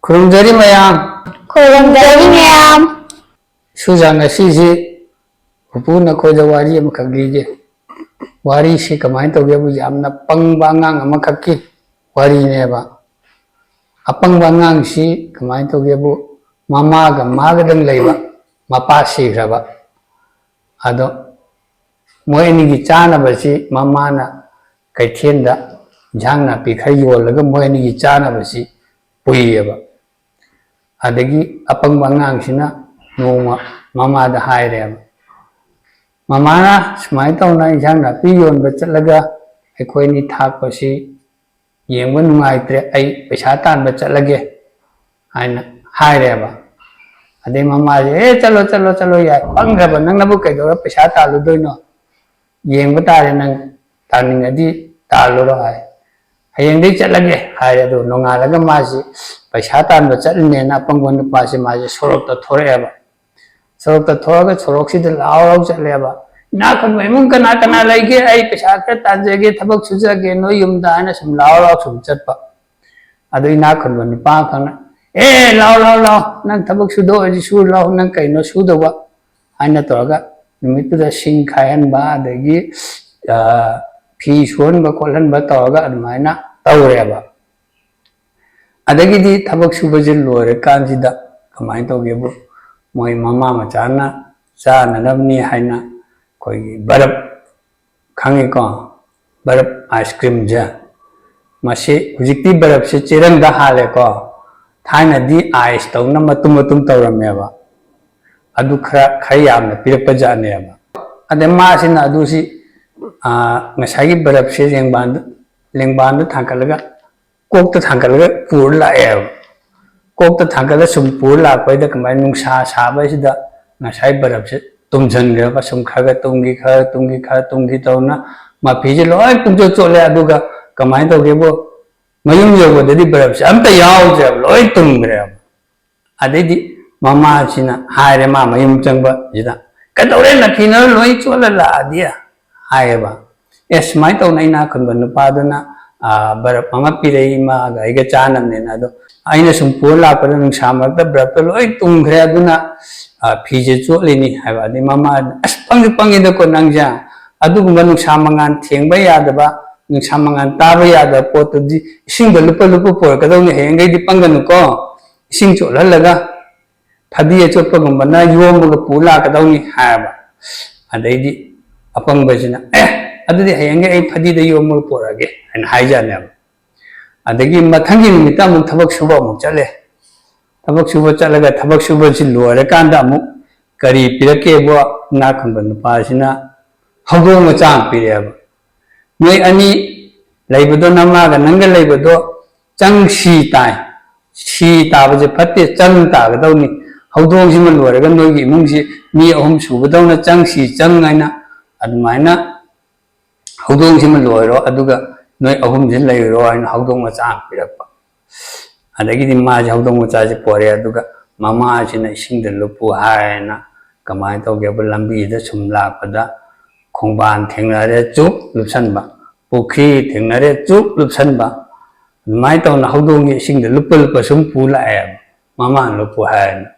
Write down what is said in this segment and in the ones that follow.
ꯈꯨꯔꯨꯝꯖꯔꯤ ꯃꯌꯥꯝ ꯈꯨꯔꯨꯝꯖꯔꯤ ꯃꯌꯥꯝ ꯁꯨꯖꯥ ꯉꯁꯤꯁꯤ ꯄꯨꯄꯨꯅ ꯑꯩꯈꯣꯏꯗ ꯋꯥꯔꯤ ꯑꯃꯈꯛ ꯂꯤꯒꯦ ꯋꯥꯔꯤꯁꯤ ꯀꯃꯥꯏꯅ ꯇꯧꯒꯦꯕꯨ ꯌꯥꯝꯅ ꯄꯪꯕ ꯑꯉꯥꯡ ꯑꯃꯈꯛꯀꯤ ꯋꯥꯔꯤꯅꯦꯕ ꯑꯄꯪꯕ ꯑꯉꯥꯡꯁꯤ ꯀꯃꯥꯏꯅ ꯇꯧꯒꯦꯕꯨ ꯃꯃꯥꯒ ꯃꯥꯒꯗꯪ ꯂꯩꯕ ꯃꯄꯥ ꯁꯤꯈ꯭ꯔꯕ ꯑꯗꯣ ꯃꯣꯏ ꯑꯅꯤꯒꯤ ꯆꯥꯅꯕꯁꯤ ꯃꯃꯥꯅ ꯀꯩꯊꯦꯜꯗ ꯏꯟꯖꯥꯡ ꯅꯥꯄꯤ ꯈꯔ ꯌꯣꯜꯂꯒ ꯃꯣꯏ ꯑꯅꯤꯒꯤ ꯆꯥꯅꯕꯁꯤ ꯄꯨꯏꯌꯦꯕ ꯑꯗꯒꯤ ꯑꯄꯪꯕ ꯑꯉꯥꯡꯁꯤꯅ ꯅꯣꯡꯃ ꯃꯃꯥꯗ ꯍꯥꯏꯔꯦꯕ ꯃꯃꯥꯅ ꯁꯨꯃꯥꯏꯅ ꯇꯧꯅ ꯏꯟꯖꯥꯡ ꯅꯥꯄꯤ ꯌꯣꯟꯕ ꯆꯠꯂꯒ ꯑꯩꯈꯣꯏꯅꯤ ꯊꯥꯛꯄꯁꯤ ꯌꯦꯡꯕ ꯅꯨꯡꯉꯥꯏꯇ꯭ꯔꯦ ꯑꯩ ꯄꯩꯁꯥ तानꯕ ꯆꯠꯂꯒꯦ ꯍꯥꯏꯅ ꯍꯥꯏꯔꯦꯕ ꯑꯗꯩ ꯃꯃꯥꯁꯦ चलो चलो चलो याय पंग्रब नंगनबु कइदोरा पैसा तालुदोइनो येंबा तारे नंग तानिंगदि तालुरो हाय हयेंदि चलगे हाय अदु नोंगालगा मासी पैसा तानबा चलनेना पंगो नुपासी मासी सोरokta थोरेबा सोरokta थोरगा सोरokसिद लाव चलेबा ना खन इमुंग कना कना लैगे आई पैसा खर तानजेगे थबक सुजगे नो युमदा हाना सम लाव सुम चटपा अदु इना खन नुपा खन ए लाव लाव लाव नंग थबक सुदो अजि सु लाव नंग कइनो सुदोबा हाना तोरगा नुमितुदा सिंग खायनबा अदगी फी सोनबा खोलनबा तोरगा अदमाइना तौरेबा अदगी थबक सुबजे लोरे कांजिदा कमाइन तौगेबु मोय ममा मचाना चाननबनी हाइना कोई बर्फ खांगे को बर्फ आइसक्रीम जा मसे हुजिक्ति बर्फ से चिरंग हाले को थाना दी आइस तौना मतुम मतुम तौरमेबा अदु खरा खयामना पिरप जानेबा अदे मासिना अदुसी ngसागी बर्फ से लेंबान थांकलगा कोकता थांकलगा पुर लाएबा कोकता थांकलगा सुम पुर लापैदा कमाय नुंसा साबैसिदा ngसाई बर्फ से तुमजनग्रबा सुम खगा तुंगी तौना माफीजे लोय पुंजो चोले अदुगा कमाय तौगेबो मयुम योगददि बर्फ से अमता यावजब लोय तुंग्रेब अदैदि ममा सिना हायरे मा मयुम चंगबा जिदा कदौरे नखिना लोय चोला लादिया हायबा एसमाय तौनाइना खनबा नुपादना बर्फ अमा पिरई मा गाइगा चानमनेना अदो आइना सुम पुर लापदा नुंसा मरदा बर्फ लोय तुंग्रे अदुना फीजे चोलिनी हायबा अदि ममा अस पंग पंगिदा को नंगजा अदुगुंबा नुंसा मंगान थेंबा यादबा नुंसा मंगान ताबा यादा पोतुदि इसिंग लुपा लुपा पोरकदौनि हेंगैदि पंगनुको इसिंग चोलहलगा फदी चोपगुंबना योमगा पुला कदौनि हायबा अदैदि अपंगबसिना अदुदि हेंगे ऐ फदीदा योमगा पोरगे हायना हायजानेबा अदगी मथंगी निमित्ता अमुक थबक सुबा अमुक चले थबक सुबा चलगा थबक सुबा सि लोरे कांदा अमुक करी पिरकेबो नाखंबा नुपासिना हौगो मचा पिरेबा नोय अनि लैबदो नमागा नंगा लैबदो चंग सी ताय सी ताबजे फत्ते चंग तागदौनि हौदोंसिमा लोरेगा नोयगी इमुंगसि मी अहुम सुबदौना चंग सी चंग आइना अदमाइना हौदोंसिमा लोयरो अदुगा नोय अहुमजे लैरो आइना हौदों मचा पिरकपा अदगी माजे हौदों मचाजे पोरे अदुगा ममा सिना इसिंगदा लुपु हायना कमाय तौगेबो लंबीदा सुम लापदा खोंबान थेंगनारे चुप लुपसनबा पुखरी थेंगनारे चुप लुपसनबा माय तौना हौदोंगी इसिंगदा लुपा लुपा सुम पुलाए ममा लुपु हायना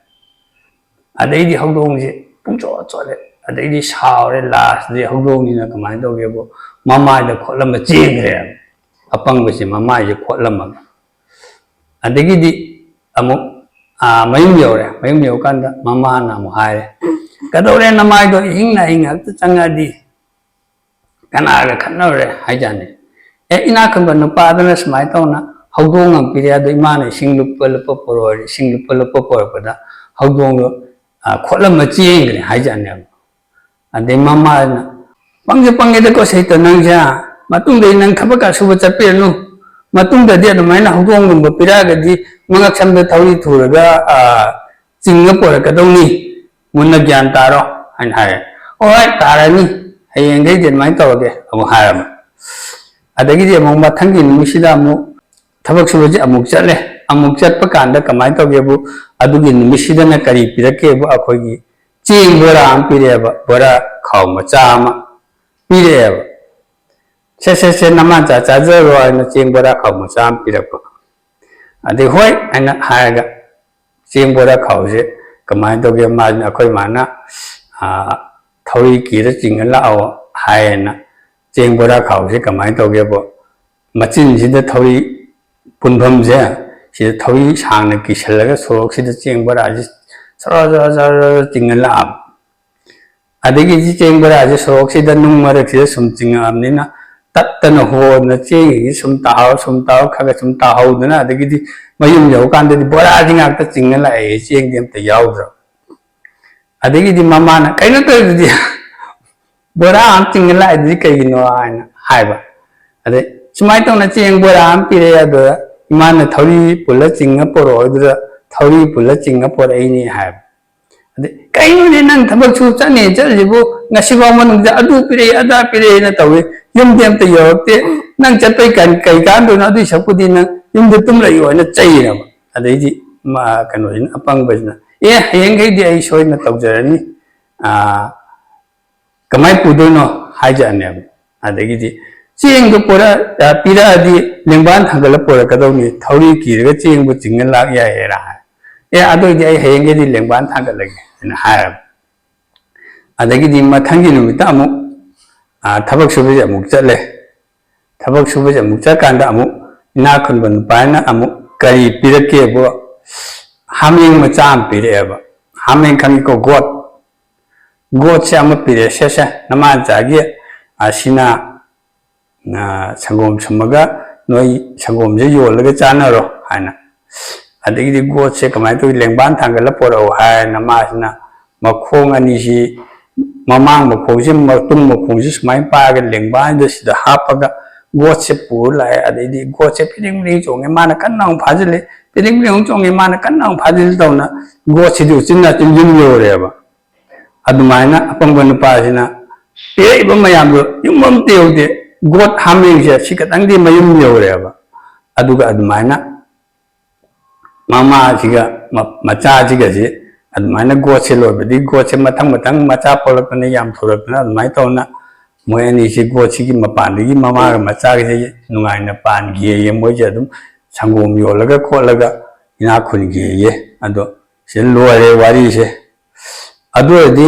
अदैदि हौदोंजे पुंचो चोले अदैदि सावरे लास्टदि हौदोंगिना कमाय तौगेबो ममायदा खोलमा चेंग्रे अपंगबसि ममायजे खोलमा अदगी अमुक मयुम यौरे मयुम यौकांदा ममाना अमुक हायरे कदौरे नमायदो हिंगना हिंगक्ता चंगादि कनागा खन्नौरे हायजाने ए इना खंबा नुपादना स्माय तौना हौदोंग अम पिरे अदो इमाना सिंग लुपा लुपा पोरोरे सिंग लुपा लुपा पोरपदा हौदोंगो खोलमा चेंग्रे हायजाने अदे ममाना पंगे पंगेदा को सहित नंगजा मतुंगदे नंग थबका सुबा चटपेनु मतुंगदि अदुमाइना हौदोंगुंबा पिरागदि मंगक समदा थौरी थुरगा चिंगा पोरकदौनि मुन्ना ज्ञान तारो हाइन हाय ओय तारानी हयेंगै जेनमाइ तौरगे अमु हायम अदगी अमुक मथंगी निमिसिदा अमुक थबक सुबजे अमुक चले अमुक चटपा कांदा कमाइ तौगेबु अदुगी निमिसिदना करी पिरकेबु अखोइगी चेंग बोरा अम पिरेबा बोरा खाव मचा अमा पिरेबा से नमा चा चाजरो आइना चेंग बोरा खाव मचा अम पिरकपा ꯑꯗꯩ ꯍꯣꯏ ꯑꯩꯅ ꯍꯥꯏꯔꯒ ꯆꯦꯡ ꯕꯣꯔꯥ ꯈꯥꯎꯁꯦ ꯀꯃꯥꯏꯅ ꯇꯧꯒꯦ ꯃꯥꯁꯤꯅ ꯑꯩꯈꯣꯏ ꯃꯥꯅ ꯊꯧꯔꯤ ꯀꯤꯔ ꯆꯤꯡꯉ ꯂꯥꯛꯑꯣ ꯍꯥꯏꯌꯦꯅ ꯆꯦꯡ ꯕꯣꯔꯥ ꯈꯥꯎꯁꯦ ꯀꯃꯥꯏꯅ ꯇꯧꯒꯦꯕꯨ ꯃꯆꯤꯟꯁꯤꯗ ꯊꯧꯔꯤ ꯄꯨꯟꯐꯝꯁꯦ ꯁꯤꯗ ꯊꯧꯔꯤ ꯁꯥꯡꯅ ꯀꯤꯁꯜꯂꯒ ꯁꯣꯔꯣꯛꯁꯤꯗ ꯆꯦꯡ ꯕꯣꯔꯥꯁꯤ ꯆꯔ ꯆꯔ ꯆꯔ ꯆꯤꯡꯉ ꯂꯥꯛꯑꯕ ꯑꯗꯒꯤꯗꯤ ꯆꯦꯡ ꯕꯣꯔꯥꯁꯤ ꯁꯣꯔꯣꯛꯁꯤꯗ ꯅꯨꯡ ꯃꯔꯛꯁꯤꯗ ꯁꯨꯝ ꯆꯤꯡꯉꯛꯑꯕꯅꯤꯅ ꯇꯠꯇꯅ ꯍꯣꯗꯅ ꯆꯦꯡꯒꯤ ꯁꯨꯝ ꯇꯥꯍꯧ ꯈꯔ ꯁꯨꯝ ꯇꯥꯍꯧꯗꯅ ꯑꯗꯒꯤꯗꯤ ꯃꯌꯨꯝ ꯌꯧꯔꯀꯥꯟꯗꯗꯤ ꯕꯣꯔꯥꯁꯤ ꯉꯥꯛꯇ ꯆꯤꯡꯉ ꯂꯥꯛꯑꯦ ꯆꯦꯡꯗꯤ ꯑꯝꯇ ꯌꯥꯎꯗ꯭ꯔꯕ ꯑꯗꯒꯤꯗꯤ ꯃꯃꯥꯅ ꯀꯩꯅꯣ ꯇꯧꯔꯤꯗꯨꯗꯤ ꯕꯣꯔꯥ ꯑꯃ ꯆꯤꯡꯉ ꯂꯥꯛꯏꯗꯨꯗꯤ ꯀꯩꯒꯤꯅꯣ ꯍꯥꯏꯅ ꯍꯥꯏꯕ ꯑꯗꯩ ꯁꯨꯃꯥꯏꯅ ꯇꯧꯅ ꯆꯦꯡ ꯕꯣꯔꯥ ꯑꯃ ꯄꯤꯔꯛꯑꯦ ꯑꯗꯨꯗ ꯏꯃꯥꯅ ꯊꯧꯔꯤ ꯄꯨꯜꯂ ꯆꯤꯡꯉ ꯄꯣꯔꯛꯑꯣ ꯑꯗꯨꯗ ꯊꯧꯔꯤ ꯄꯨꯜꯂ ꯆꯤꯡꯉ ꯄꯣꯔꯛꯏꯅꯤ ꯍꯥꯏꯕ ꯑꯗꯩ ꯀꯩꯅꯣꯅꯦ ꯅꯪ ꯊꯕꯛ ꯁꯨ ꯆꯠꯅꯤ ꯆꯠꯂꯤꯕꯨ ꯉꯁꯤꯐꯥꯎ ꯃꯅꯨꯡꯗ ꯑꯗꯨ ꯄꯤꯔꯛꯏ ꯑꯗꯥ ꯄꯤꯔꯛꯏꯅ ꯇꯧꯏ ꯌꯨꯝꯗꯤ ꯑꯝꯇ ꯌꯧꯔꯛꯇꯦ ꯅꯪ ꯆꯠꯄꯩ ꯀꯩ ꯀꯥꯟꯗꯣꯏꯅꯣ ꯑꯗꯨꯏ ꯁꯛꯄꯨꯗꯤ ꯅꯪ ꯌꯨꯝꯗ ꯇꯨꯝ ꯂꯩꯌꯣꯅ ꯆꯩꯔꯕ ꯑꯗꯩꯗꯤ ꯀꯩꯅꯣꯁꯤꯅ ꯑꯄꯪꯕꯁꯤꯅ ꯍꯌꯦꯡꯈꯩꯗꯤ ꯑꯩ ꯁꯣꯏꯅ ꯇꯧꯖꯔꯅꯤ ꯀꯃꯥꯏꯅ ꯄꯨꯗꯣꯏꯅꯣ ꯍꯥꯏꯖꯑꯅꯦꯕ ꯑꯗꯒꯤꯗꯤ ꯆꯦꯡꯗꯣ ꯄꯤꯔꯛꯑꯗꯤ ꯂꯦꯡꯕꯥꯟ ꯊꯥꯡꯒꯠꯂ ꯄꯣꯔꯛꯀꯗꯧꯅꯤ ꯊꯧꯔꯤ ꯀꯤꯔꯒ ꯆꯦꯡꯕꯨ ꯆꯤꯡꯉ ꯂꯥꯛ ꯌꯥꯏꯌꯦꯔ ꯍꯥꯏ ꯑꯗꯨꯏꯗꯤ ꯑꯩ ꯍꯌꯦꯡꯈꯩꯗꯤ ꯂꯦꯡꯕꯥꯟ ꯊꯥꯡꯒꯠꯂꯒꯦ ꯍꯥꯏꯅ ꯍꯥꯏꯔꯕ ꯑꯗꯒꯤꯗꯤ ꯃꯊꯪꯒꯤ ꯅꯨꯃꯤꯠꯇ ꯑꯃꯨꯛ ꯊꯕꯛ ꯁꯨꯕꯁꯦ ꯑꯃꯨꯛ ꯆꯠꯂꯦ ꯊꯕꯛ ꯁꯨꯕꯁꯦ ꯑꯃꯨꯛ ꯆꯠꯀꯥꯟꯗ ꯑꯃꯨꯛ ꯏꯅꯥꯛ ꯈꯨꯟꯕ ꯅꯨꯄꯥꯅ ꯑꯃꯨꯛ ꯀꯔꯤ ꯄꯤꯔꯛꯀꯦꯕꯨ ꯍꯥꯃꯦꯡ ꯃꯆꯥ ꯑꯃ ꯄꯤꯔꯛꯑꯦꯕ ꯍꯥꯃꯦꯡ ꯈꯪꯉꯤꯀꯣ ꯒꯣꯠꯁꯦ ꯑꯃ ꯄꯤꯔꯛꯑꯦ ꯁꯦ ꯅꯃꯥꯆꯥꯒꯤ ꯑꯁꯤꯅ ꯁꯪꯒꯣꯝ ꯁꯨꯝꯃꯒ ꯅꯣꯏ ꯁꯪꯒꯣꯝꯁꯦ ꯌꯣꯜꯂꯒ ꯆꯥꯅꯔꯣ ꯍꯥꯏꯅ ꯑꯗꯒꯤꯗꯤ ꯒꯣꯠꯁꯦ ꯀꯃꯥꯏꯅ ꯇꯧꯋꯤ ꯂꯦꯡꯕꯥꯟ ꯊꯥꯡꯒꯠꯂ ꯄꯣꯔꯛꯎ ꯍꯥꯏꯅ ꯃꯥꯁꯤꯅ ꯃꯈꯣꯡ ꯑꯅꯤꯁꯤ ꯃꯃꯥꯡ ꯃꯈꯣꯡꯁꯤ ꯃꯇꯨꯡ ꯃꯈꯣꯡꯁꯤ ꯁꯨꯃꯥꯏꯅ ꯄꯥꯏꯔꯒ ꯂꯦꯡꯕꯥꯟꯗ ꯁꯤꯗ ꯍꯥꯞꯄꯒ ꯒꯣꯠꯁꯦ ꯄꯨꯔ ꯂꯥꯛꯑꯦ ꯑꯗꯩꯗꯤ ꯒꯣꯠꯁꯦ ꯐꯤꯗꯤꯡ ꯐꯤꯗꯤꯡ ꯆꯣꯡꯉꯦ ꯃꯥꯅ ꯀꯟꯅ ꯑꯃꯨꯛ ꯐꯥꯖꯤꯜꯂꯦ ꯐꯤꯗꯤꯡ ꯐꯤꯗꯤꯡ ꯆꯣꯡꯉꯦ ꯃꯥꯅ ꯀꯟꯅ ꯑꯃꯨꯛ ꯐꯥꯖꯤꯜ ꯇꯧꯅ ꯒꯣꯠꯁꯤꯗꯤ ꯎꯆꯤꯟ ꯅꯥꯆꯤꯟ ꯌꯨꯝ ꯌꯧꯔꯦꯕ ꯑꯗꯨꯃꯥꯏꯅ ꯑꯄꯪꯕ ꯅꯨꯄꯥꯁꯤꯅ ꯄꯤꯔꯛꯏꯕ ꯃꯌꯥꯝꯗꯣ ꯌꯨꯝ ꯑꯃꯇ ꯌꯧꯗꯦ ꯒꯣꯠ ꯍꯥꯃꯦꯡꯁꯦ ꯁꯤ ꯈꯇꯪꯗꯤ ꯃꯌꯨꯝ ꯌꯧꯔꯦꯕ ꯑꯗꯨꯒ ꯑꯗꯨꯃꯥꯏꯅ ꯃꯃꯥꯁꯤꯒ ꯃꯆꯥꯁꯤꯒꯁꯤ ꯑꯗꯨꯃꯥꯏꯅ ꯒꯣꯠꯁꯦ ꯂꯣꯏꯕꯗꯤ ꯒꯣꯠꯁꯦ ꯃꯊꯪ ꯃꯊꯪ ꯃꯆꯥ ꯄꯣꯛꯂꯛꯇꯅ ꯌꯥꯝ ꯊꯨꯔꯛꯇꯅ ꯑꯗꯨꯃꯥꯏꯅ ꯇꯧꯅ ꯃꯣꯏ ꯑꯅꯤꯁꯤ ꯒꯣꯠꯁꯤꯒꯤ ꯃꯄꯥꯟꯗꯒꯤ ꯃꯃꯥꯒ ꯃꯆꯥꯒꯁꯦ ꯅꯨꯡꯉꯥꯏꯅ ꯄꯥꯟꯈꯤꯌꯦ ꯃꯣꯏꯁꯦ ꯑꯗꯨꯝ ꯁꯪꯒꯣꯝ ꯌꯣꯜꯂꯒ ꯈꯣꯠꯂꯒ ꯏꯅꯥꯛ ꯈꯨꯟꯈꯤꯌꯦ ꯑꯗꯣ ꯁꯤꯗ ꯂꯣꯏꯔꯦ ꯋꯥꯔꯤꯁꯦ ꯑꯗꯨ ꯑꯣꯏꯔꯗꯤ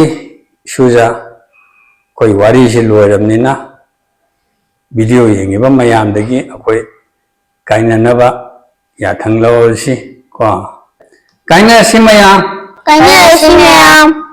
ꯁꯨꯖꯥ ꯑꯩꯈꯣꯏ ꯋꯥꯔꯤꯁꯦ ꯂꯣꯏꯔꯕꯅꯤꯅ ꯚꯤꯗꯤꯑꯣ ꯌꯦꯡꯉꯤꯕ ꯃꯌꯥꯝꯗꯒꯤ ꯑꯩꯈꯣꯏ ꯀꯥꯏꯅꯅꯕ ꯌꯥꯊꯪ ꯂꯧꯔꯁꯤ ꯀꯥꯏꯅꯔꯁꯤ ꯃꯌꯥꯝ Kanya si Ma'am.